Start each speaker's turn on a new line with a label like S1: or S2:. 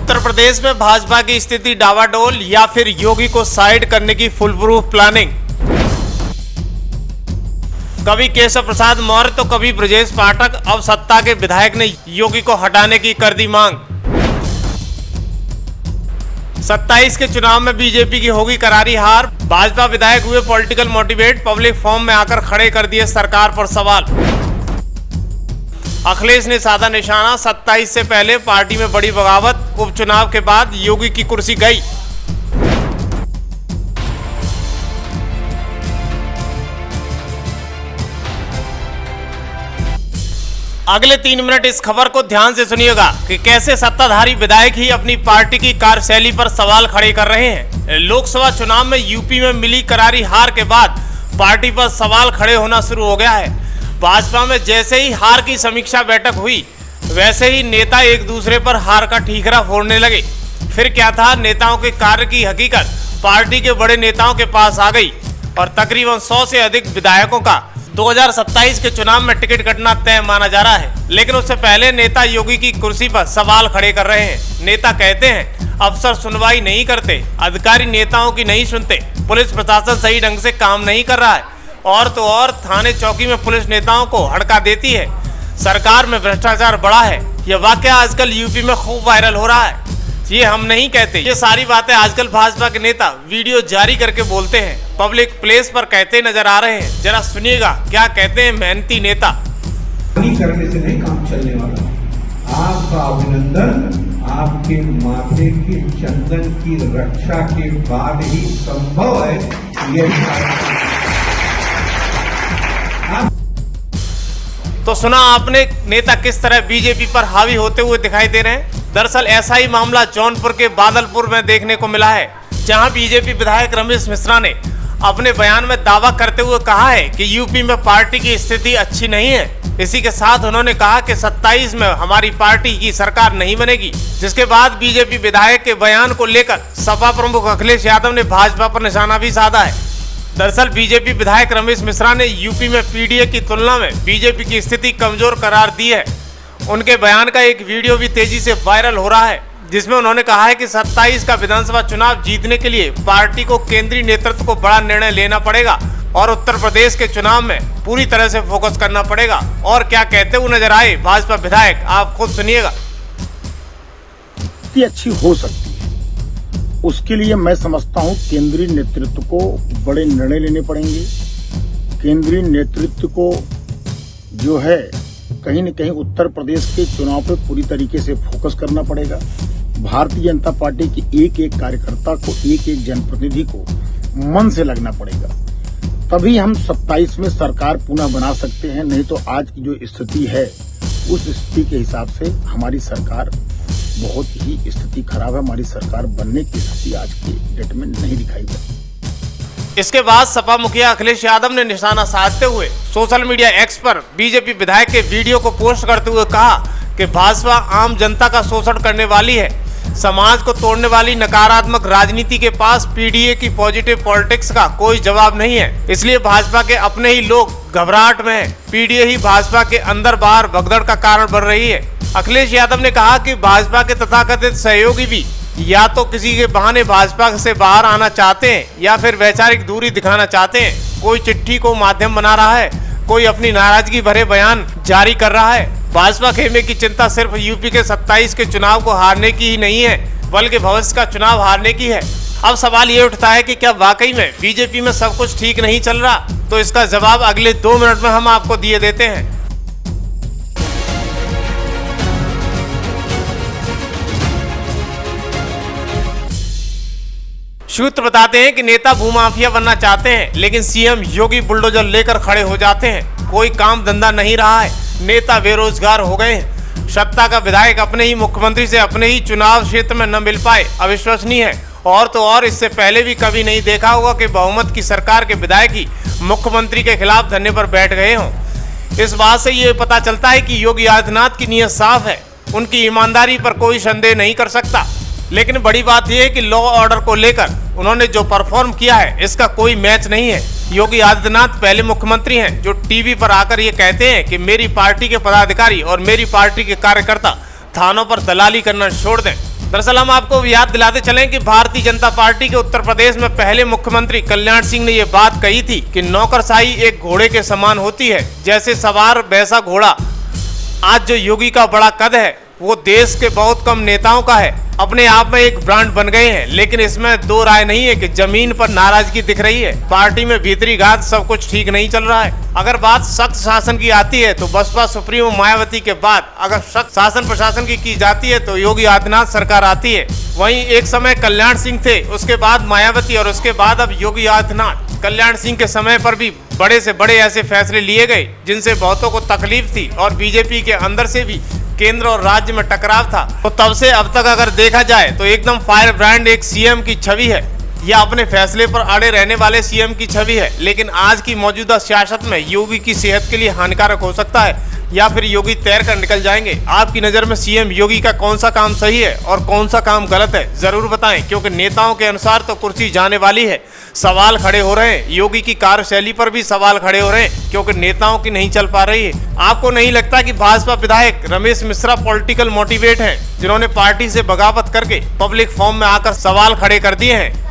S1: उत्तर प्रदेश में भाजपा की स्थिति डावाडोल या फिर योगी को साइड करने की फुल प्रूफ प्लानिंग। कभी केशव प्रसाद मौर्य तो कभी ब्रजेश पाठक, अब सत्ता के विधायक ने योगी को हटाने की कर दी मांग। 27 के चुनाव में बीजेपी की होगी करारी हार, भाजपा विधायक हुए पॉलिटिकल मोटिवेट, पब्लिक फॉर्म में आकर खड़े कर दिए सरकार पर सवाल। अखिलेश ने साधा निशाना, 27 से पहले पार्टी में बड़ी बगावत, उपचुनाव के बाद योगी की कुर्सी गई। अगले 3 मिनट इस खबर को ध्यान से सुनिएगा कि कैसे सत्ताधारी विधायक ही अपनी पार्टी की कार्यशैली पर सवाल खड़े कर रहे हैं। लोकसभा चुनाव में यूपी में मिली करारी हार के बाद पार्टी पर सवाल खड़े होना शुरू हो गया है। भाजपा में जैसे ही हार की समीक्षा बैठक हुई, वैसे ही नेता एक दूसरे पर हार का ठीकरा फोड़ने लगे। फिर क्या था, नेताओं के कार्य की हकीकत पार्टी के बड़े नेताओं के पास आ गई और तकरीबन 100 से अधिक विधायकों का 2027 के चुनाव में टिकट कटना तय माना जा रहा है। लेकिन उससे पहले नेता योगी की कुर्सी पर सवाल खड़े कर रहे हैं। नेता कहते हैं अफसर सुनवाई नहीं करते, अधिकारी नेताओं की नहीं सुनते, पुलिस प्रशासन सही ढंग से काम नहीं कर रहा है, और तो और थाने चौकी में पुलिस नेताओं को हड़का देती है। सरकार में भ्रष्टाचार बढ़ा है। यह वाकया आजकल यूपी में खूब वायरल हो रहा है। ये हम नहीं कहते, ये सारी बातें आजकल भाजपा के नेता वीडियो जारी करके बोलते हैं, पब्लिक प्लेस पर कहते नजर आ रहे हैं। जरा सुनिएगा क्या कहते हैं मेहनती नेता।
S2: करने से नहीं काम चलने वाला। आपका अभिनंदन, आपके माथे के चंदन की रक्षा के बाद ही संभव है यह।
S1: तो सुना आपने नेता किस तरह बीजेपी पर हावी होते हुए दिखाई दे रहे हैं। दरअसल ऐसा ही मामला जौनपुर के बादलपुर में देखने को मिला है, जहां बीजेपी विधायक रमेश मिश्रा ने अपने बयान में दावा करते हुए कहा है कि यूपी में पार्टी की स्थिति अच्छी नहीं है। इसी के साथ उन्होंने कहा कि 27 में हमारी पार्टी की सरकार नहीं बनेगी। जिसके बाद बीजेपी विधायक के बयान को लेकर सपा प्रमुख अखिलेश यादव ने भाजपा पर निशाना भी साधा है। दरअसल बीजेपी विधायक रमेश मिश्रा ने यूपी में पीडीए की तुलना में बीजेपी की स्थिति कमजोर करार दी है। उनके बयान का एक वीडियो भी तेजी से वायरल हो रहा है, जिसमें उन्होंने कहा है कि 27 का विधानसभा चुनाव जीतने के लिए पार्टी को केंद्रीय नेतृत्व को बड़ा निर्णय लेना पड़ेगा और उत्तर प्रदेश के चुनाव में पूरी तरह से फोकस करना पड़ेगा। और क्या कहते हुए नजर आए भाजपा विधायक, आप खुद सुनिएगा।
S3: अच्छी हो सकती है, उसके लिए मैं समझता हूं केंद्रीय नेतृत्व को बड़े निर्णय लेने पड़ेंगे। केंद्रीय नेतृत्व को जो है कहीं न कहीं उत्तर प्रदेश के चुनाव पे पूरी तरीके से फोकस करना पड़ेगा। भारतीय जनता पार्टी के एक एक कार्यकर्ता को, एक एक जनप्रतिनिधि को मन से लगना पड़ेगा, तभी हम 27 में सरकार पुनः बना सकते हैं। नहीं तो आज की जो स्थिति है, उस स्थिति के हिसाब से हमारी सरकार बहुत ही स्थिति खराब है। हमारी सरकार बनने की स्थिति आज के डेट में नहीं दिखाई देती।
S1: इसके बाद सपा मुखिया अखिलेश यादव ने निशाना साधते हुए सोशल मीडिया एक्स पर बीजेपी विधायक के वीडियो को पोस्ट करते हुए कहा कि भाजपा आम जनता का शोषण करने वाली है, समाज को तोड़ने वाली नकारात्मक राजनीति के पास पीडीए की पॉजिटिव पॉलिटिक्स का कोई जवाब नहीं है। इसलिए भाजपा के अपने ही लोग घबराहट में हैं। पीडीए ही भाजपा के अंदर बाहर भगदड़ का कारण बन रही है। अखिलेश यादव ने कहा कि भाजपा के तथाकथित सहयोगी भी या तो किसी के बहाने भाजपा से बाहर आना चाहते हैं या फिर वैचारिक दूरी दिखाना चाहते हैं। कोई चिट्ठी को माध्यम बना रहा है, कोई अपनी नाराजगी भरे बयान जारी कर रहा है। भाजपा खेमे की चिंता सिर्फ यूपी के 27 के चुनाव को हारने की ही नहीं है, बल्कि भविष्य का चुनाव हारने की है। अब सवाल ये उठता है कि क्या वाकई में बीजेपी में सब कुछ ठीक नहीं चल रहा? तो इसका जवाब अगले 2 मिनट में हम आपको दिए देते हैं। सूत्र बताते हैं कि नेता भूमाफिया बनना चाहते हैं, लेकिन सीएम योगी बुलडोजर लेकर खड़े हो जाते हैं। कोई काम धंधा नहीं रहा है, नेता बेरोजगार हो गए हैं। सत्ता का विधायक अपने ही मुख्यमंत्री से अपने ही चुनाव क्षेत्र में न मिल पाए, अविश्वसनीय है। और तो और इससे पहले भी कभी नहीं देखा होगा कि बहुमत की सरकार के विधायक ही मुख्यमंत्री के खिलाफ धरने पर बैठ गए हों। इस बात से ये पता चलता है कि योगी आदित्यनाथ की नीयत साफ है, उनकी ईमानदारी पर कोई संदेह नहीं कर सकता। लेकिन बड़ी बात यह है कि लॉ ऑर्डर को लेकर उन्होंने जो परफॉर्म किया है, इसका कोई मैच नहीं है। योगी आदित्यनाथ पहले मुख्यमंत्री हैं जो टीवी पर आकर ये कहते हैं कि मेरी पार्टी के पदाधिकारी और मेरी पार्टी के कार्यकर्ता थानों पर दलाली करना छोड़ दें। दरअसल हम आपको याद दिलाते चलें कि भारतीय जनता पार्टी के उत्तर प्रदेश में पहले मुख्यमंत्री कल्याण सिंह ने ये बात कही थी कि नौकरशाही एक घोड़े के समान होती है, जैसे सवार वैसा घोड़ा। आज जो योगी का बड़ा कद है वो देश के बहुत कम नेताओं का है, अपने आप में एक ब्रांड बन गए हैं। लेकिन इसमें दो राय नहीं है कि जमीन पर नाराजगी दिख रही है, पार्टी में भीतरी घात सब कुछ ठीक नहीं चल रहा है। अगर बात सख्त शासन की आती है तो बसपा सुप्रीमो मायावती के बाद अगर सख्त शासन प्रशासन की जाती है तो योगी आदित्यनाथ सरकार आती है। वहीं एक समय कल्याण सिंह थे, उसके बाद मायावती और उसके बाद अब योगी आदित्यनाथ। कल्याण सिंह के समय पर भी बड़े से बड़े ऐसे फैसले लिए गए जिनसे बहुतों को तकलीफ थी और बीजेपी के अंदर से भी केंद्र और राज्य में टकराव था। तो तब से अब तक अगर देखा जाए तो एकदम फायर ब्रांड एक सीएम की छवि है या अपने फैसले पर अड़े रहने वाले सीएम की छवि है। लेकिन आज की मौजूदा सियासत में योगी की सेहत के लिए हानिकारक हो सकता है या फिर योगी तैर कर निकल जाएंगे। आपकी नजर में सीएम योगी का कौन सा काम सही है और कौन सा काम गलत है, जरूर बताएं, क्योंकि नेताओं के अनुसार तो कुर्सी जाने वाली है। सवाल खड़े हो रहे हैं, योगी की कार्यशैली पर भी सवाल खड़े हो रहे हैं क्योंकि नेताओं की नहीं चल पा रही है। आपको नहीं लगता कि भाजपा विधायक रमेश मिश्रा पॉलिटिकल मोटिवेट हैं, जिन्होंने पार्टी से बगावत करके पब्लिक फॉर्म में आकर सवाल खड़े कर दिए हैं?